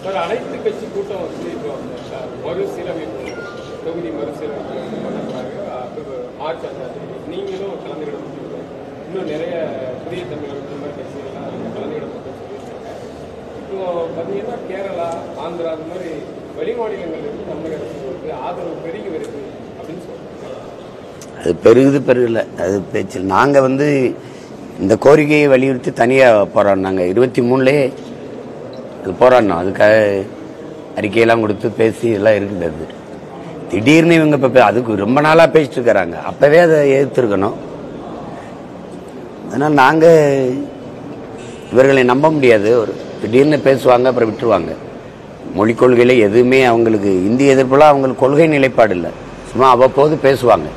Sir அனைத்து கட்சி கூட்டம் வந்து இப்போ மறுசீரமைப்பு தொகுதி மறுசீரமைப்பு பண்ணுறாங்க. மார்ச் நீங்களும் கலந்துக்கிட முடியும். இன்னும் நிறைய புதிய தமிழக கட்சிகள்லாம் கலந்துக்கிட முடியும் சொல்லியிருக்காங்க. இப்போ பார்த்தீங்கன்னா கேரளா, ஆந்திரா அந்த மாதிரி வெளி மாநிலங்களிலிருந்து தமிழக அரசுக்கு ஆதரவு பெருகி வருது அப்படின்னு சொல்றாங்க. அது பெருகல, அது பேச்சு. நாங்கள் வந்து இந்த கோரிக்கையை வலியுறுத்தி தனியாக போராடினாங்க. 23லே அது போராடினோம். அதுக்காக அறிக்கையெல்லாம் கொடுத்து பேசி எல்லாம் இருக்குது. திடீர்னு இவங்க இப்போ அதுக்கு ரொம்ப நாளாக பேசிட்டு இருக்கிறாங்க. அப்போவே அதை எதிர்த்துருக்கணும். அதனால் நாங்கள் இவர்களை நம்ப முடியாது. ஒரு திடீர்னு பேசுவாங்க, அப்புறம் விட்டுருவாங்க. மொழிக் கொள்கையில் எதுவுமே அவங்களுக்கு இந்திய எதிர்ப்புலாம் அவங்களுக்கு கொள்கை நிலைப்பாடு இல்லை. சும்மா அவ்வப்போது பேசுவாங்க.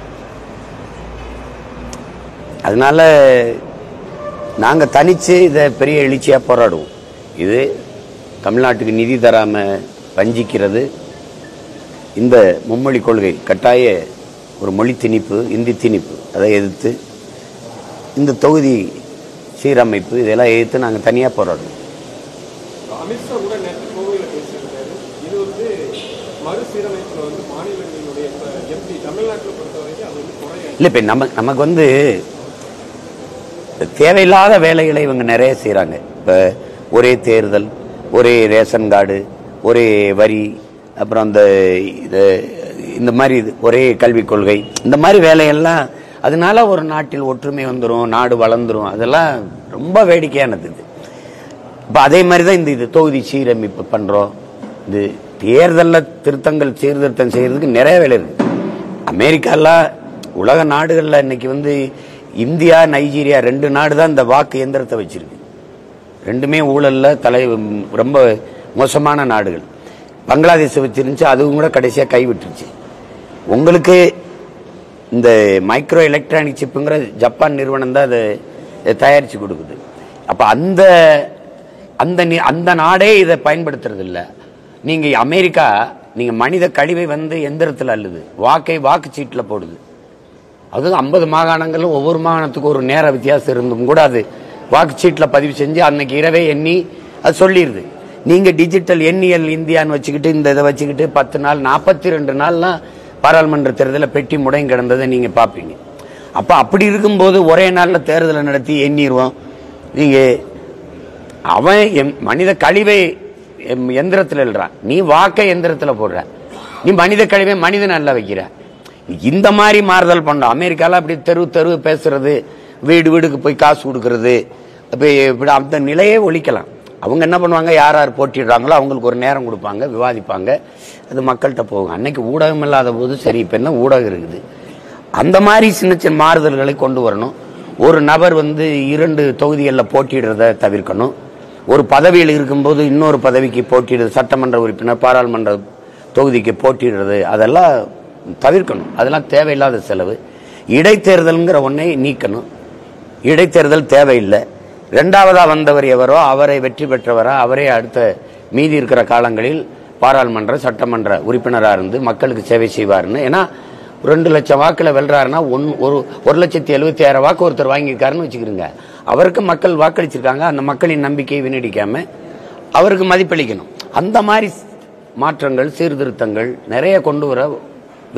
அதனால நாங்கள் தனித்து இதை பெரிய எழுச்சியாக போராடுவோம். இது தமிழ்நாட்டுக்கு நிதி தராமல் வஞ்சிக்கிறது, இந்த மும்மொழி கொள்கை, கட்டாய ஒரு மொழி திணிப்பு, இந்தி திணிப்பு, அதை எதிர்த்து இந்த தொகுதி சீரமைப்பு இதெல்லாம் எதிர்த்து நாங்கள் தனியாக போராடுவோம். அமித்ஷா கூட நேற்று கோவையில் பேசியிருக்காரு. இது வந்து மறுசீரமைப்பில் வந்து மாநிலங்களுடைய எம்பி தமிழ்நாட்டில் பொறுத்த வரைக்கும் அது வந்து குறைய இல்லை. இப்போ நமக்கு வந்து தேவையில்லாத வேலைகளை இவங்க நிறைய செய்கிறாங்க. இப்போ ஒரே தேர்தல், ஒரே ரேஷன் கார்டு, ஒரே வரி, அப்புறம் அந்த இந்த மாதிரி ஒரே கல்விக் கொள்கை, இந்த மாதிரி வேலையெல்லாம். அதனால ஒரு நாட்டில் ஒற்றுமை வந்துடும், நாடு வளர்ந்துடும். அதெல்லாம் ரொம்ப வேடிக்கையானது. இப்போ அதே மாதிரி தான் இந்த தொகுதி சீரமைப்பு பண்ணுறோம். இது தேர்தலில் சீர்திருத்தம் செய்யறதுக்கு நிறைய வேலை இருக்கு. அமெரிக்காலாம் உலக நாடுகளில் இன்னைக்கு வந்து இந்தியா, நைஜீரியா 2 நாடு தான் இந்த வாக்கு எந்திரத்தை வச்சிருக்கு. ரெண்டுமே ஊழல்ல ரொம்ப மோசமான நாடுகள். பங்களாதேஷ் வச்சிருந்துச்சு, அதுவும் கூட கடைசியாக கைவிட்டுருச்சு. உங்களுக்கு இந்த மைக்ரோ எலக்ட்ரானிக் சிப்புங்கிற ஜப்பான் நிறுவனம் தான் அதை தயாரித்து கொடுக்குது. அப்போ அந்த நாடே இதை பயன்படுத்துறது இல்லை. நீங்கள் அமெரிக்கா, நீங்கள் மனித கழிவை வந்து எந்திரத்தில் அள்ளுது, வாக்குச்சீட்டில் போடுது. அதுவும் 50 மாகாணங்களும் ஒவ்வொரு மாகாணத்துக்கு ஒரு நேர வித்தியாசம் இருந்தும் கூட அது வாக்குச்சீட்டில் பதிவு செஞ்சு அன்னைக்கு இரவே எண்ணி அது சொல்லிடுது. நீங்கள் டிஜிட்டல் எண்ணியல் இந்தியான்னு வச்சுக்கிட்டு இந்த இதை வச்சுக்கிட்டு 10 நாள் 42 நாள்லாம் பாராளுமன்ற தேர்தலில் பெட்டி முடங்கி கிடந்ததை நீங்கள் பார்ப்பீங்க. அப்போ அப்படி இருக்கும்போது ஒரே நாளில் தேர்தலை நடத்தி எண்ணிடுவோம். நீங்கள் அவன் மனித கழிவை எந்திரத்தில் எழுறான், நீ வாக்கை எந்திரத்தில் போடுற, நீ மனித கழிவை மனிதன் அல்ல வைக்கிற. இந்த மாதிரி மாறுதல் பண்ணோம். அமெரிக்கால அப்படி தெரு பேசுறது, வீடுக்கு போய் காசு கொடுக்கறது, இப்படி அந்த நிலையே ஒழிக்கலாம். அவங்க என்ன பண்ணுவாங்க, யார் போட்டிடுறாங்களோ அவங்களுக்கு ஒரு நேரம் கொடுப்பாங்க, விவாதிப்பாங்க, அது மக்கள்கிட்ட போகும். அன்னைக்கு ஊடகம் இல்லாத போது சரி, இப்போ என்ன ஊடகம் இருக்குது. அந்த மாதிரி சின்ன மாறுதல்களை கொண்டு வரணும். ஒரு நபர் வந்து 2 தொகுதிகளில் போட்டியிடுறத தவிர்க்கணும். ஒரு பதவியில் இருக்கும்போது இன்னொரு பதவிக்கு போட்டியிடுறது, சட்டமன்ற உறுப்பினர், பாராளுமன்ற தொகுதிக்கு போட்டியிடுறது, அதெல்லாம் தவிர்க்கணும். அதெல்லாம் தேவையில்லாத செலவு. இடைத்தேர்தல்ங்கிற ஒன்றை நீக்கணும். இடைத்தேர்தல் தேவையில்லை. 2வதா வந்தவர் எவரோ அவரை வெற்றி பெற்றவரா அவரே அடுத்த மீதி இருக்கிற காலங்களில் பாராளுமன்ற சட்டமன்ற உறுப்பினராக இருந்து மக்களுக்கு சேவை செய்வார்னு. ஏன்னா 2 லட்சம் வாக்குல வெல்றாருன்னா 1,76,000 வாக்கு ஒருத்தர் வாங்கியிருக்காருன்னு வச்சுக்கிறீங்க. அவருக்கு மக்கள் வாக்களிச்சிருக்காங்க. அந்த மக்களின் நம்பிக்கையை வீணடிக்காம அவருக்கு மதிப்பளிக்கணும். அந்த மாதிரி மாற்றங்கள், சீர்திருத்தங்கள் நிறைய கொண்டு வர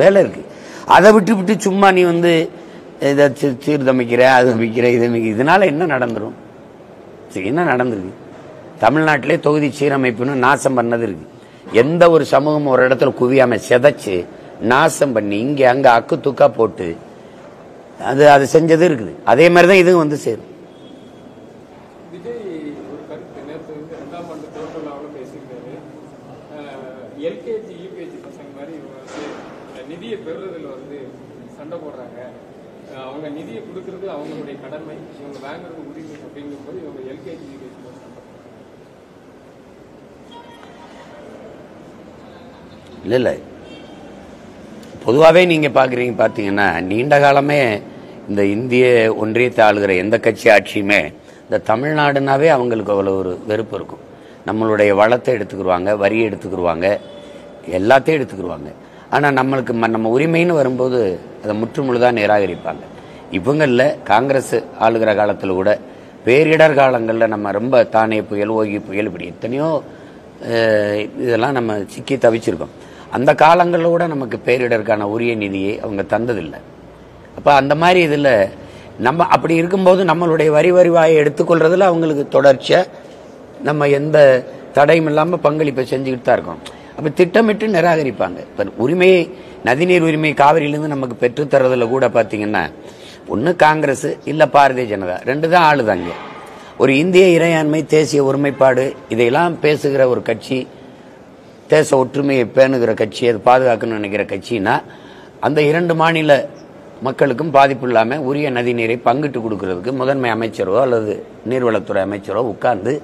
வேலை இருக்கு. அதை விட்டு சும்மா நீ வந்து இதை சீர்தமைக்கிற, அது அமைக்கிற, இதனால என்ன நடந்துடும்? என்ன நடந்திருக்கு? தமிழ்நாட்டிலே தொகுதி சீரமைப்புன்னு நாசம் பண்ணது இருக்கு. எந்த ஒரு சமூகம் ஒரு இடத்துல குவியாம செதைச்சு நாசம் பண்ணி இங்க அங்க அக்கு துக்கா போட்டு அது செஞ்சது இருக்குது. அதே மாதிரிதான் இதுவும் வந்து சேரும். எல்கேஜி யூகேஜி பசங்க மாதிரி நிதியை பெறுறதுல வந்து சண்டை போடுறாங்க. அவங்க நிதியை கொடுக்கறது அவங்களுடைய கடமை, இவங்க வாங்குறது உரிமை அப்படிங்கும்போது இவங்க எல்கேஜி யூகேஜி இல்லை பொதுவாகவே நீங்கள் பார்த்தீங்கன்னா நீண்ட காலமே இந்த இந்திய ஒன்றியத்தை ஆளுகிற எந்த கட்சி ஆட்சியுமே இந்த தமிழ்நாடுனாவே அவங்களுக்கு அவ்வளோ ஒரு வெறுப்பு இருக்கும். நம்மளுடைய வளத்தை எடுத்துக்கிடுவாங்க, வரியை எடுத்துக்கிடுவாங்க, எல்லாத்தையும் எடுத்துக்கிடுவாங்க. ஆனால் நம்மளுக்கு நம்ம உரிமைன்னு வரும்போது அதை முற்றுமுழுதாக நிராகரிப்பாங்க. இவங்களில் காங்கிரஸ் ஆளுகிற காலத்தில் கூட பேரிடர் காலங்களில் நம்ம ரொம்ப தானே புயல், ஓகி புயல், இப்படி எத்தனையோ இதெல்லாம் நம்ம சிக்கி தவிச்சிருக்கோம். அந்த காலங்களில் கூட நமக்கு பேரிடருக்கான உரிய நிதியை அவங்க தந்ததில்லை. அப்போ அந்த மாதிரி இதில் நம்ம அப்படி இருக்கும்போது நம்மளுடைய வரி வருவாயை எடுத்துக்கொள்றதுல அவங்களுக்கு தொடர்ச்சியாக நம்ம எந்த தடையும் இல்லாமல் பங்களிப்பை செஞ்சுக்கிட்டு தான் இருக்கோம். அப்போ திட்டமிட்டு நிராகரிப்பாங்க. இப்போ உரிமையை, நதிநீர் உரிமை காவிரியிலேருந்து நமக்கு பெற்றுத்தரதுல கூட பார்த்தீங்கன்னா ஒன்று காங்கிரஸ் இல்லை பாரதிய ஜனதா, ரெண்டு தான் ஆளுதாங்க. ஒரு இந்திய இறையாண்மை, தேசிய ஒருமைப்பாடு இதையெல்லாம் பேசுகிற ஒரு கட்சி, தேச ஒற்றுமையை பேணுகிற கட்சி, அது பாதுகாக்கணும்னு நினைக்கிற கட்சின்னா அந்த இரண்டு மாநில மக்களுக்கும் பாதிப்பு இல்லாமல் உரிய நதிநீரை பங்கிட்டு கொடுக்கறதுக்கு முதன்மை அமைச்சரோ அல்லது நீர்வளத்துறை அமைச்சரோ உட்கார்ந்து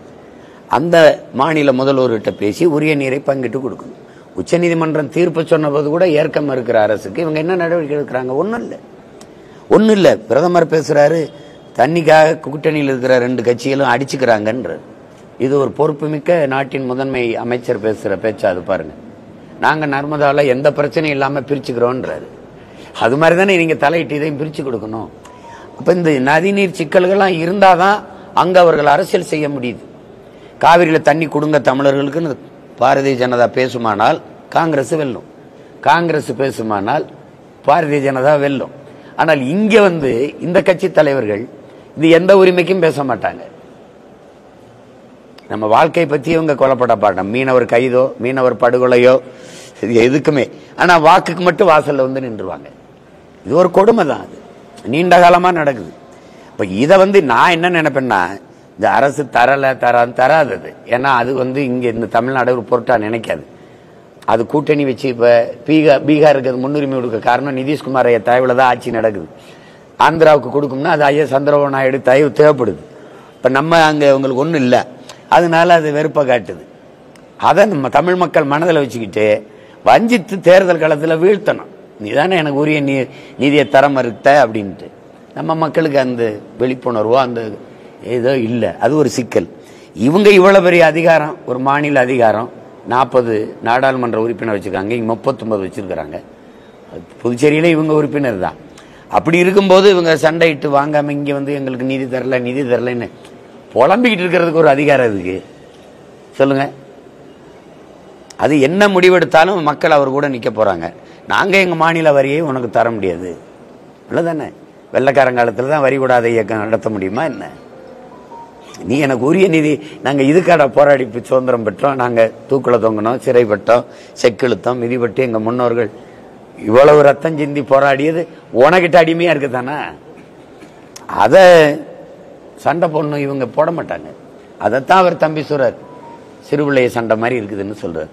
அந்த மாநில முதல்வர்கிட்ட பேசி உரிய நீரை பங்கிட்டு கொடுக்கணும். உச்சநீதிமன்றம் தீர்ப்பு சொன்னபோது கூட ஏற்க மறுக்கிற அரசுக்கு இவங்க என்ன நடவடிக்கை எடுக்கிறாங்க? ஒன்றும் இல்லை. பிரதமர் பேசுறாரு, தண்ணிக்காக கூட்டணியில் இருக்கிற ரெண்டு கட்சிகளும் அடிச்சுக்கிறாங்கன்ற. இது ஒரு பொறுப்புமிக்க நாட்டின் முதன்மை அமைச்சர் பேசுற பேச்சா? அது பாருங்க. நாங்க நர்மதாவில் எந்த பிரச்சனையும் இல்லாமல் பிரிச்சுக்கிறோன்றாரு. அது மாதிரி தானே நீங்க தலையிட்டு இதையும் பிரிச்சு கொடுக்கணும். அப்ப இந்த நதிநீர் சிக்கல்கள்லாம் இருந்தாதான் அங்க அவர்கள் அரசியல் செய்ய முடியுது. காவிரியில தண்ணி கொடுங்க தமிழர்களுக்கு பாரதிய ஜனதா பேசுமானால் காங்கிரஸ் வெல்லும், காங்கிரஸ் பேசுமானால் பாரதிய ஜனதா வெல்லும். ஆனால் இங்க இந்த கட்சி தலைவர்கள் இது எந்த உரிமைக்கும் பேச மாட்டாங்க. நம்ம வாழ்க்கை பத்தி இவங்க கொல்லப்பட பாட்டம், மீனவர் கைதோ மீனவர் படுகொலையோ எதுக்குமே. ஆனா வாக்குக்கு மட்டும் வாசல்ல நின்றுவாங்க. இது ஒரு கொடுமை தான். அது நீண்ட காலமா நடக்குது. இப்ப இதை நான் என்ன நினைப்பேன்னா, இந்த அரசு தராதது. ஏன்னா அது இங்க இந்த தமிழ்நாடு ஒரு பொருட்டா நினைக்காது. அது கூட்டணி வச்சு இப்ப பீகாருக்கு அது முன்னுரிமை கொடுக்க காரணம் நிதிஷ்குமார் ஐயா தயவுல தான் ஆட்சி நடக்குது. ஆந்திராவுக்கு கொடுக்கும்னா அது ஐயா சந்திரபாபு நாயுடு தயவு தேவைப்படுது. இப்ப நம்ம அங்க உங்களுக்கு ஒண்ணும் இல்லை, அதனால அது வெறுப்பை காட்டுது. அதை நம்ம தமிழ் மக்கள் மனதில் வச்சுக்கிட்டு வஞ்சித்து தேர்தல் களத்தில் வீழ்த்தணும். நீதானே எனக்கு உரிய நீதியை தர மறுத்த அப்படின்ட்டு நம்ம மக்களுக்கு அந்த விழிப்புணர்வோ அந்த ஏதோ இல்லை. அது ஒரு சிக்கல். இவங்க இவ்வளவு பெரிய அதிகாரம், ஒரு மாநில அதிகாரம், 40 நாடாளுமன்ற உறுப்பினர் வச்சிருக்காங்க, இங்க 39 வச்சிருக்கிறாங்க. புதுச்சேரியில இவங்க உறுப்பினர் தான். அப்படி இருக்கும்போது இவங்க சண்டையிட்டு வாங்காம இங்க எங்களுக்கு நீதி தரலன்னு புலம்பிக்கிட்டு இருக்கிறதுக்கு ஒரு அதிகாரம் இருக்கு சொல்லுங்க. அது என்ன முடிவெடுத்தாலும் மக்கள் அவர் கூட நிக்க போறாங்க. நாங்க எங்க மாநில வரியை உனக்கு தர முடியாது, இல்லதானே? வெள்ளக்காரங்காலத்துல தான் வரி கூடாத இயக்கம் நடத்த முடியுமா என்ன? நீ எனக்கு உரிய நிதி, நாங்க இதுக்காக போராடி சுதந்திரம் பெற்றோம், நாங்க தூக்குல தொங்கணும், சிறைப்பட்டோம், செக்கிழுத்தோம், மிதிப்பட்டு எங்க முன்னோர்கள் இவ்வளவு ரத்தம் சிந்தி போராடியது உனக்கிட்ட அடிமையா இருக்குதானா? அத சண்டை போடணும் இவங்க போட மாட்டாங்க. அதைத்தான் அவர் தம்பி சொல்றார், சிறுபிள்ளைய சண்டை மாதிரி இருக்குதுன்னு சொல்றாரு.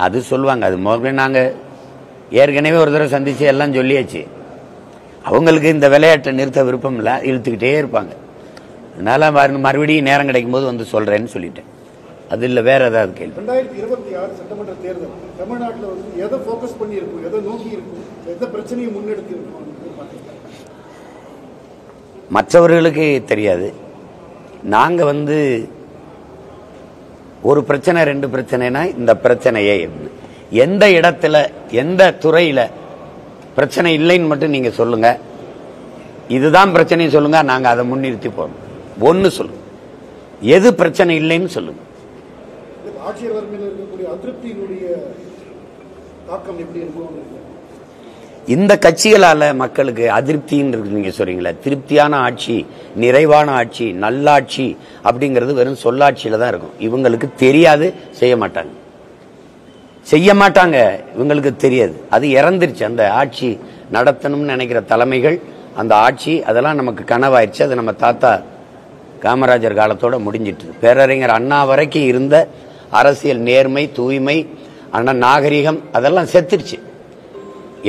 அது சொல்லுவாங்க. அது முதல்ல நாங்க ஏற்கனவே ஒரு தடவை சந்திச்சு எல்லாம் சொல்லியாச்சு. அவங்களுக்கு இந்த விளையாட்டை நிறுத்த விருப்பம் இல்லை, இழுத்துக்கிட்டே இருப்பாங்க. அதனால மறுபடியும் நேரம் கிடைக்கும் போது சொல்றேன்னு சொல்லிட்டேன். அது இல்ல வேற ஏதாவது கேள்வி. 2026 சட்டமன்ற தேர்தல் தமிழ்நாட்டில் எதை ஃபோக்கஸ் பண்ணி இருக்கும், எதை நோக்கி இருக்கும், எந்த பிரச்சனையை முன்னெடுத்து இருக்கும்? மற்றவர்களுக்கு தெரியாது. நாங்க ஒரு பிரச்சனை 2 பிரச்சனைனா இந்த பிரச்சனையே எந்த இடத்துல எந்த துறையில பிரச்சனை இல்லைன்னு மட்டும் நீங்க சொல்லுங்க, இதுதான் பிரச்சனை சொல்லுங்க, நாங்க அதை முன்னிறுத்தி போறோம். ஒன்னு சொல்லுங்க, எது பிரச்சனை இல்லைன்னு சொல்லுங்க. ஆட்சியர் வர்மையில் இருக்கக்கூடிய அதிருப்தியினுடைய தாக்கம் எப்படி இருக்கும்? இந்த கட்சிகளால மக்களுக்கு அதிருப்தின்னு நீங்க சொல்றீங்களா? திருப்தியான ஆட்சி, நிறைவான ஆட்சி, நல்லாட்சி அப்படிங்கிறது வெறும் சொல்லாட்சியில தான் இருக்கும். இவங்களுக்கு தெரியாது, செய்ய மாட்டாங்க. இவங்களுக்கு தெரியாது, அது இறந்துருச்சு. அந்த ஆட்சி நடத்தணும்னு நினைக்கிற தலைமைகள், அந்த ஆட்சி அதெல்லாம் நமக்கு கனவாயிருச்சு. அது நம்ம தாத்தா காமராஜர் காலத்தோட முடிஞ்சிட்டு, பேரறிஞர் அண்ணா வரைக்கும் இருந்த அரசியல் நேர்மை, தூய்மை, அண்ணா நாகரிகம் அதெல்லாம் செத்துருச்சு.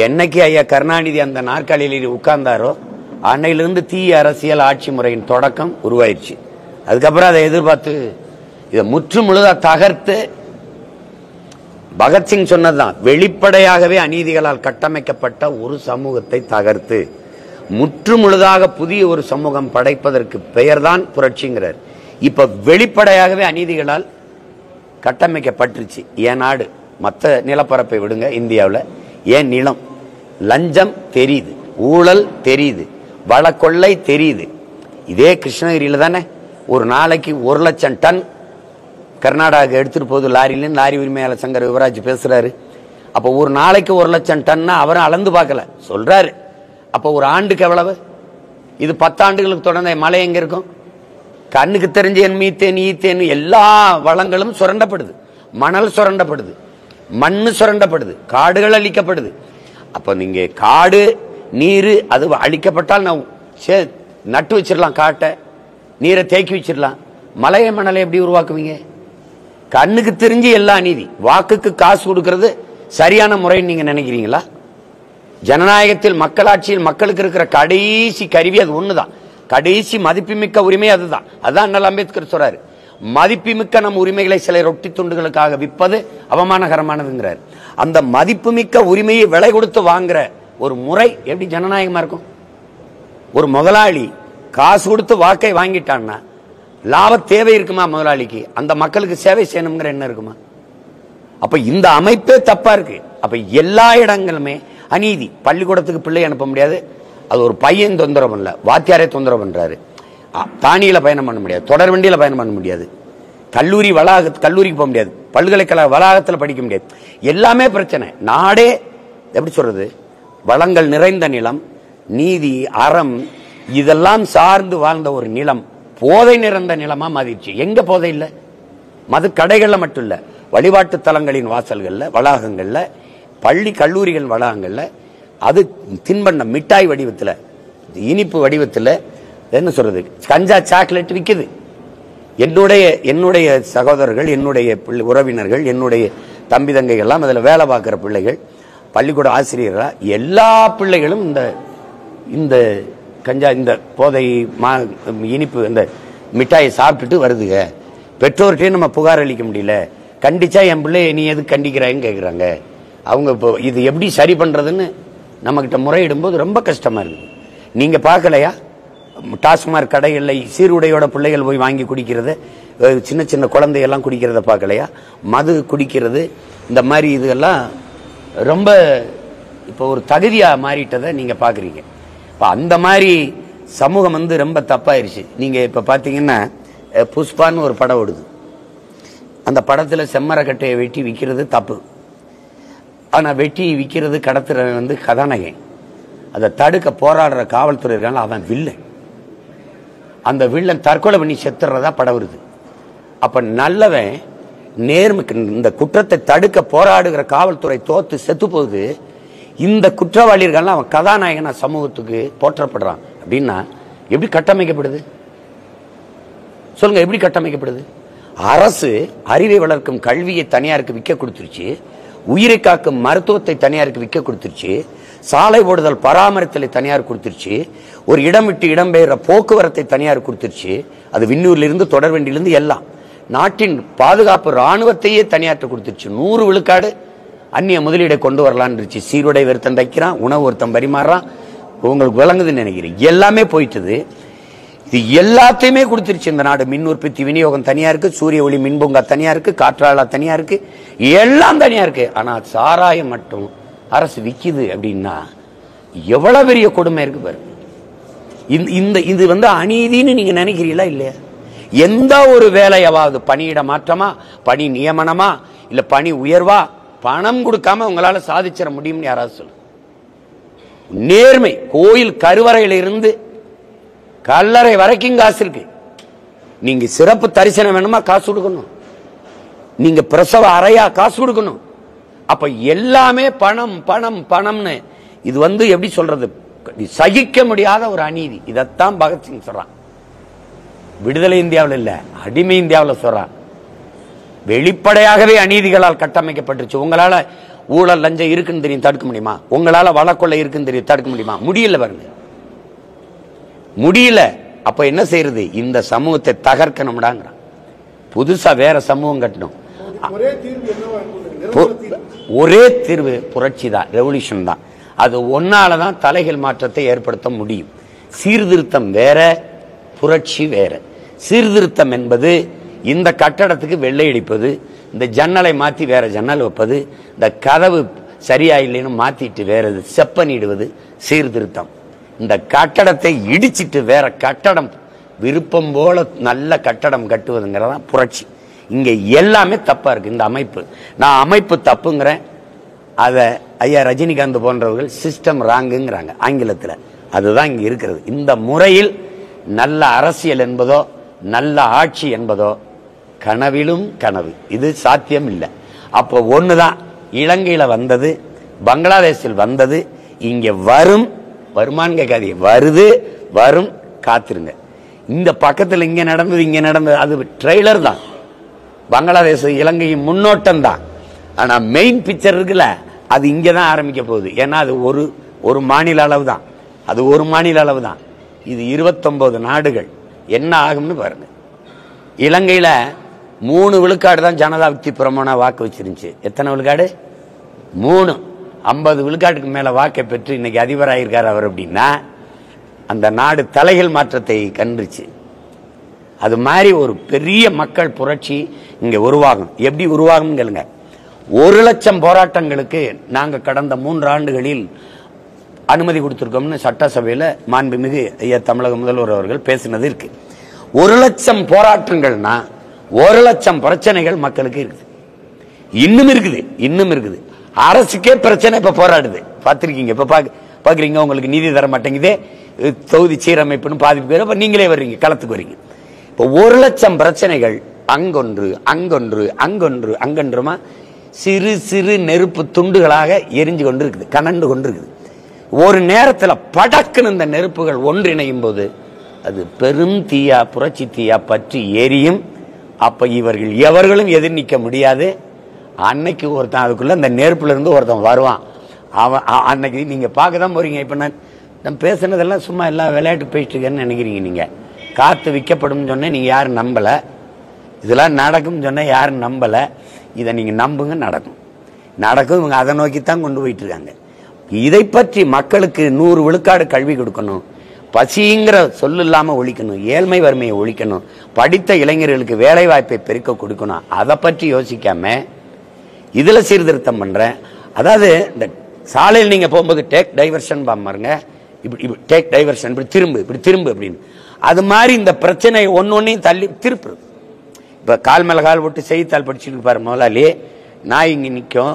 என்னைக்கு ஐயா கருணாநிதி அந்த நாற்காலியில் உட்கார்ந்தாரோ அன்னையிலிருந்து தீய அரசியல் ஆட்சி முறையின் தொடக்கம் உருவாயிருச்சு. அதுக்கப்புறம் அதை எதிர்பார்த்து இதை முற்று முழுதா தகர்த்து, பகத்சிங் சொன்னதுதான், வெளிப்படையாகவே அநீதிகளால் கட்டமைக்கப்பட்ட ஒரு சமூகத்தை தகர்த்து முற்று முழுதாக புதிய ஒரு சமூகம் படைப்பதற்கு பெயர்தான் புரட்சிங்கிறார். இப்ப வெளிப்படையாகவே அநீதிகளால் கட்டமைக்கப்பட்டுருச்சு. ஏன் நாடு, மற்ற நிலப்பரப்பை விடுங்க, இந்தியாவில் ஏன் நிலம், லஞ்சம் தெரியுது, ஊழல் தெரியுது, வளக்கொள்ளை தெரியுது. இதே கிருஷ்ணகிரியில தானே ஒரு நாளைக்கு 1,00,000 டன் கர்நாடகா எடுத்துட்டு போகுது லாரியில. லாரி உரிமையாளர் சங்கர் யுவராஜ் பேசுறாரு. அப்ப ஒரு நாளைக்கு 1,00,000 டன்னா அவரும் அளந்து பார்க்கல சொல்றாரு. அப்ப ஒரு ஆண்டுக்கு எவ்வளவு? இது 10 ஆண்டுகளுக்கு தொடர்ந்த மழை எங்க இருக்கும்? கண்ணுக்கு தெரிஞ்ச மீத்தேன் ஈத்தேன் எல்லா வளங்களும் சுரண்டப்படுது. மணல் சுரண்டப்படுது, மண்ணு சுரண்டப்படுது, காடுகள் அழிக்கப்படுது. அப்ப நீங்க காடு நீர் அது அழிக்கப்பட்டால் நான் நட்டு வச்சிடலாம், காட்டை நீரை தேக்கி வச்சிடலாம். மலையை மணலை எப்படி உருவாக்குவீங்க? கண்ணுக்கு தெரிஞ்சு எல்லா நீதி. வாக்குக்கு காசு கொடுக்கிறது சரியான முறைன்னு நீங்க நினைக்கிறீங்களா? ஜனநாயகத்தில் மக்களாட்சியில் மக்களுக்கு இருக்கிற கடைசி கருவி அது ஒண்ணுதான். கடைசி மதிப்புமிக்க உரிமை அதுதான். அதான் அண்ணல் அம்பேத்கர் சொல்றாரு, மதிப்புமிக்க நம் உரிமைகளை சில ரொட்டி துண்டுகளுக்காக விற்பது அவமானகரமானதுங்கிறார். அந்த மதிப்புமிக்க உரிமையை விலை கொடுத்து வாங்குற ஒரு முறை எப்படி ஜனநாயகமா இருக்கும்? ஒரு முதலாளி காசு கொடுத்து வாக்கை வாங்கிட்டான்னா லாப தேவை இருக்குமா முதலாளிக்கு? அந்த மக்களுக்கு சேவை செய்யணுங்கிற என்ன இருக்குமா? அப்ப இந்த அமைப்பே தப்பா இருக்கு. அப்ப எல்லா இடங்களுமே அநீதி. பள்ளிக்கூடத்துக்கு பிள்ளை அனுப்ப முடியாது, அது ஒரு பையன் தொந்தரவு பண்ணல, வாத்தியாரே தொந்தரவு பண்றாரு. தானியில பயணம் பண்ண முடியாது, தொடர் வண்டியில பயணம் பண்ண முடியாது, கல்லூரிக்கு போக முடியாது, பல்கலைக்கழக வளாகத்தில் படிக்க முடியாது. எல்லாமே பிரச்சனை. நாடே எப்படி சொல்றது, வளங்கள் நிறைந்த நிலம், நீதி அறம் இதெல்லாம் சார்ந்து வாழ்ந்த ஒரு நிலம் போதை நிறைந்த நிலமா மாறிடுச்சு. எங்க போதை இல்ல? மது கடைகள்ல மட்டும் இல்ல, வழிபாட்டு தலங்களின் வாசல்கள்ல, வளாகங்கள்ல, பள்ளி கல்லூரிகள் வளாகங்கள்ல, அது தின்பண்டம் மிட்டாய் வடிவத்தில், இனிப்பு வடிவத்தில், என்ன சொல்றது, கஞ்சா சாக்லேட் விற்குது. என்னுடைய சகோதரர்கள், என்னுடைய உறவினர்கள், என்னுடைய தம்பி தங்கைகள் எல்லாம் அதில் வேலை பார்க்குற பிள்ளைகள், பள்ளிக்கூட ஆசிரியர்களா எல்லா பிள்ளைகளும் இந்த கஞ்சா, இந்த போதை இனிப்பு இந்த மிட்டாயை சாப்பிட்டுட்டு வருதுங்க. பெற்றோர்கிட்டே நம்ம புகார் அளிக்க முடியல. கண்டிச்சா என் பிள்ளைய நீ எதுக்கு கண்டிக்கிறாங்கன்னு கேட்குறாங்க. அவங்க இப்போ இது எப்படி சரி பண்றதுன்னு நம்ம கிட்ட முறையிடும்போது ரொம்ப கஷ்டமா இருக்கு. நீங்க பார்க்கலையா டாஸ்மாக் கடைகளில் சீருடையோட பிள்ளைகள் போய் வாங்கி குடிக்கிறது, சின்ன சின்ன குழந்தையெல்லாம் குடிக்கிறத பார்க்கலையா? மது குடிக்கிறது, இந்த மாதிரி இதெல்லாம் ரொம்ப இப்போ ஒரு தகுதியா மாறிட்டதை நீங்க பாக்குறீங்க. இப்போ அந்த மாதிரி சமூகம் ரொம்ப தப்பாயிருச்சு. நீங்க இப்ப பாத்தீங்கன்னா புஷ்பான்னு ஒரு படம் ஓடுது. அந்த படத்துல செம்மரக்கட்டையை வெட்டி விற்கிறது தப்பு. ஆனா வெட்டி விற்கிறது கடத்துறவன் கதாநாயகன். அதை தடுக்க போராடுற காவல்துறை இருக்காங்க, அவன் வில்லன். அந்த வில்லன் தற்கொலை பண்ணி செத்துறதா படம் வருது. அப்ப நல்லவன் இந்த குற்றத்தை தடுக்க போராடுகிற காவல்துறை தோத்து செத்து போகுது. இந்த குற்றவாளிகள் அவன் கதாநாயகனா சமூகத்துக்கு போற்றப்படுறான் அப்படின்னா எப்படி கட்டமைக்கப்படுது சொல்லுங்க? எப்படி கட்டமைக்கப்படுது? அரசு அறிவை வளர்க்கும் கல்வியை தனியாருக்கு விற்க கொடுத்துருச்சு, உயிரை காக்கும் மருத்துவத்தை தனியாருக்கு விற்க கொடுத்துருச்சு, சாலை ஓடுதல் பராமரித்தலை தனியார் கொடுத்துருச்சு, ஒரு இடம் விட்டு இடம்பெயர்ற போக்குவரத்தை தனியார் கொடுத்துருச்சு. அது விண்ணூர்ல இருந்து தொடர்வண்டியிலிருந்து எல்லாம். நாட்டின் பாதுகாப்பு ராணுவத்தையே தனியாற்ற கொடுத்துருச்சு. 100 விழுக்காடு அந்நிய முதலீடை கொண்டு வரலான்னு இருந்துச்சு. சீருடை ஒருத்தன் தைக்கிறான், உணவு ஒருத்தன் பரிமாறான். உங்களுக்கு விளங்குதுன்னு நினைக்கிறேன். எல்லாமே போயிட்டது. இது எல்லாத்தையுமே கொடுத்துருச்சு இந்த நாடு. மின் உற்பத்தி விநியோகம் தனியா இருக்கு, சூரிய ஒளி மின்பூங்கா தனியா இருக்கு, காற்றாலா தனியா இருக்கு, எல்லாம் தனியா இருக்கு. ஆனா சாராயம் மட்டும் அரசு விக்குது அப்படின்னா எவ்வளவு பெரிய கொடுமை இருக்கு பாரு. இது அநீதின்னு நீங்க நினைக்கிறீங்களா இல்லையா? எந்த ஒரு வேலையாவது பணியிட மாற்றமா, பணி நியமனமா, இல்ல பணி உயர்வா பணம் கொடுக்காம உங்களால சாதிச்சிட முடியும்னு யாராவது சொல்லு. நேர்மை. கோயில் கருவறையில இருந்து கல்லறை வரைக்கும் காசு இருக்கு. நீங்க சிறப்பு தரிசனம் வேணுமா காசு கொடுக்கணும், நீங்க பிரசவ அறையா காசு கொடுக்கணும். அப்ப எல்லாமே பணம் பணம் பணம்னு. இது எப்படி சொல்றது, சகிக்க முடியாத ஒரு அநீதி. இதத்தான் பகத்சிங் சொல்றான். விடுதலை இந்தியாவில் இல்ல, அடிமை இந்தியாவில் சொல்றான். வெளிப்படையாகவே அநீதிகளால் கட்டமைக்கப்பட்டுருச்சு. உங்களால ஊழல் லஞ்சம் இருக்குன்னு தெரியும், தடுக்க முடியுமா? உங்களால வழக்கொள்ளை இருக்குன்னு தெரியும், தடுக்க முடியுமா? முடியல பாருங்க, முடியல. அப்ப என்ன செய்யறது? இந்த சமூகத்தை தகர்க்கணும்டாங்கிறான். புதுசா வேற சமூகம் கட்டணும். ஒரே தீர்வு புரட்சி தான், ரெவல்யூஷன் தான். அது ஒன்னாலதான் தலைகள் மாற்றத்தை ஏற்படுத்த முடியும். சீர்திருத்தம் வேற, புரட்சி வேற. சீர்திருத்தம் என்பது இந்த கட்டடத்துக்கு வெள்ளை அடிப்பது, இந்த ஜன்னலை மாத்தி வேற ஜன்னல் வைப்பது, இந்த கதவு சரியா இல்லைன்னு மாத்திட்டு வேற செப்பனிடுவது சீர்திருத்தம். இந்த கட்டடத்தை இடிச்சிட்டு வேற கட்டடம் விருப்பம் போல நல்ல கட்டடம் கட்டுவதுங்கிறதா புரட்சி. இங்க எல்லாமே தப்பா இருக்கு. இந்த அமைப்பு, நான் அமைப்பு தப்புங்கிறேன். அத ஐயா ரஜினிகாந்த் போன்றவர்கள் சிஸ்டம் ராங்குங்கிறாங்க ஆங்கிலத்தில். அதுதான் இங்க இருக்கிறது. இந்த முறையில் நல்ல அரசியல் என்பதோ நல்ல ஆட்சி என்பதோ கனவிலும் கனவு. இது சாத்தியம் இல்லை. அப்போ ஒண்ணுதான், இலங்கையில வந்தது, பங்களாதேஷில் வந்தது, இங்க வருமானு கேட்காதீங்க, வருது, வரும், காத்திருங்க. இந்த பக்கத்தில் இங்க நடந்தது அது ட்ரெய்லர் தான். பங்களாதேஷ் இலங்கையின் முன்னோட்டம் தான். ஆனா மெயின் பிக்சர் இருக்குல்ல, அது இங்கதான் ஆரம்பிக்க போகுது. ஏன்னா அது ஒரு மாநில அளவு தான். அது ஒரு மாநில அளவு தான். இது 29 நாடுகள். என்ன ஆகும்னு பாருங்க. இலங்கையில 3 விழுக்காடு தான் ஜனதா வித்தி பிரமாண வாக்கு வச்சிருந்துச்சு. எத்தனை விழுக்காடு? 3. 50 விழுக்காட்டுக்கு மேல வாக்கை பெற்று இன்னைக்கு அதிபராயிருக்காரு அவர். அப்படின்னா அந்த நாடு தலைகள் மாற்றத்தை கண்டுச்சு. அது மாதிரி ஒரு பெரிய மக்கள் புரட்சி இங்க உருவாகும். எப்படி உருவாகும் கேளுங்க. 1 லட்சம் போராட்டங்களுக்கு நாங்க கடந்த 3 ஆண்டுகளில் அனுமதி கொடுத்திருக்கோம்னு சட்டசபையில மாண்புமிகு ஐயா தமிழக முதல்வர் அவர்கள் பேசினது இருக்கு. 1 லட்சம் போராட்டங்கள்னா 1 லட்சம் பிரச்சனைகள் மக்களுக்கு இருக்குது. இன்னும் இருக்குது. அரசுக்கே பிரச்சனை இப்ப போராடுது. பார்த்திருக்கீங்க, இப்ப பாக்குறீங்க. உங்களுக்கு நீதி தர மாட்டேங்குதே, தொகுதி சீரமைப்புன்னு பாதிப்பு பேர். அப்ப நீங்களே வர்றீங்க, களத்துக்கு வர்றீங்க. இப்ப 1 லட்சம் பிரச்சனைகள் அங்கொன்றுமா சிறு சிறு நெருப்பு துண்டுகளாக எரிஞ்சு கொண்டு இருக்குது, கனண்டு கொண்டு இருக்குது. ஒரு நேரத்தில் படக்குன்னு இந்த நெருப்புகள் ஒன்றிணையும் போது அது பெரும் தீயா, புரட்சி தீயா பற்றி எரியும். அப்ப இவர்கள் எவர்களும் எதிர் நிற்க முடியாது. அன்னைக்கு ஒருத்தன் அதுக்குள்ள இந்த நெருப்புல இருந்து ஒருத்தன் வருவான். அவன் அன்னைக்கு நீங்க பார்க்கதான் போறீங்க. இப்ப நான் பேசுனதெல்லாம் சும்மா எல்லாம் விளையாட்டு பேசிட்டு இருக்கேன்னு நினைக்கிறீங்க. நீங்க காத்து விற்கப்படும் சொன்ன நீங்க யாரும் நம்பல. இதெல்லாம் நடக்கும் சொன்ன யாரும் நம்பல. இதை நீங்க நம்புங்க, நடக்கும். இவங்க அதை நோக்கித்தான் கொண்டு போயிட்டு இருக்காங்க. இதை பற்றி மக்களுக்கு 100 விழுக்காடு கல்வி கொடுக்கணும், பசிங்கிற சொல்லு இல்லாம ஒழிக்கணும், ஏழ்மை வறுமையை ஒழிக்கணும், படித்த இளைஞர்களுக்கு வேலை வாய்ப்பை பெருக்க கொடுக்கணும். அதை பற்றி யோசிக்காம இதுல சீர்திருத்தம் பண்றேன். அதாவது இந்த சாலையில் நீங்க போகும்போது டேக் டைவர்ஷன் பாருங்க, இப்படி டேக் டைவர்ஷன், இப்படி திரும்பு அப்படின்னு. அது மாதிரி இந்த பிரச்சனை ஒன்னொன்னையும் தள்ளி திருப்புறது. இப்ப கால் மேல கால் போட்டு செய்தித்தாள் படிச்சுட்டு இருப்பாரு முதலாளி. நான் இங்க நிற்கும்,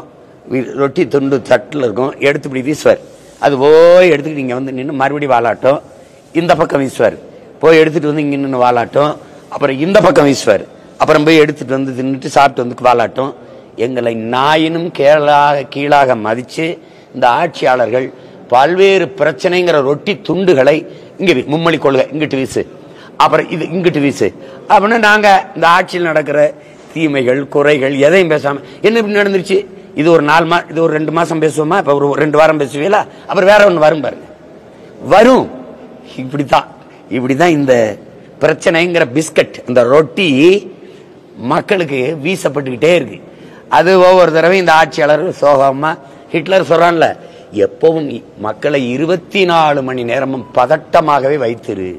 ரொட்டி துண்டு தட்டில் இருக்கும், எடுத்து இப்படி வீசுவார். அது போய் எடுத்துக்கிட்டு இங்க வந்து நின்று மறுபடியும் வாலாட்டம், இந்த பக்கம் வீசுவார். போய் எடுத்துட்டு வந்து இங்க நின்று வாலாட்டம், அப்புறம் இந்த பக்கம் வீசுவார். அப்புறம் போய் எடுத்துட்டு வந்து தின்னுட்டு சாப்பிட்டு வந்து வாலாட்டம். எங்களை நாயினும் கீழாக மதிச்சு இந்த ஆட்சியாளர்கள் பல்வேறு பிரச்சனைங்கிற ரொட்டி துண்டுகளை இங்க மும்மொழி கொள்கை இங்கிட்டு வீசு, அப்புறம் இது இங்கிட்டு வீசு அப்படின்னு நாங்க இந்த ஆட்சியில் நடக்கிற தீமைகள் குறைகள் எதையும் பேசாம என்ன இப்படி நடந்துருச்சு. இது ஒரு 4 மாசம், இது ஒரு 2 மாசம் பேசுவோமா, இப்ப ஒரு 2 வாரம் பேசுவீங்களா, அப்புறம் வேற ஒண்ணு வரும் பாருங்க, வரும். இப்படிதான் இந்த பிரச்சனைங்கிற பிஸ்கட், இந்த ரொட்டி மக்களுக்கு வீசப்பட்டுக்கிட்டே இருக்கு. அது ஒவ்வொரு தடவை இந்த ஆட்சியாளர் சோகமா, ஹிட்லர் சொல்றான்ல, எப்பவும் மக்களை 24 மணி நேரமும் பதட்டமாகவே வைத்திரு,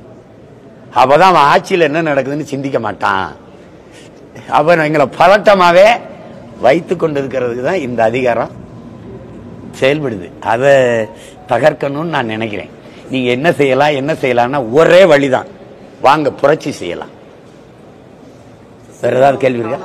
அப்பதான் அவன் ஆட்சியில் என்ன நடக்குதுன்னு சிந்திக்க மாட்டான். அவன் எங்களை பதட்டமாவே வைத்து கொண்டிருக்கிறதுக்கு தான் இந்த அதிகாரம் செயல்படுது. அதை தகர்க்கணும்னு நான் நினைக்கிறேன். நீங்க என்ன செய்யலாம்னா ஒரே வழிதான், வாங்க புரட்சி செய்யலாம். வேற ஏதாவது கேள்வி இருக்கா?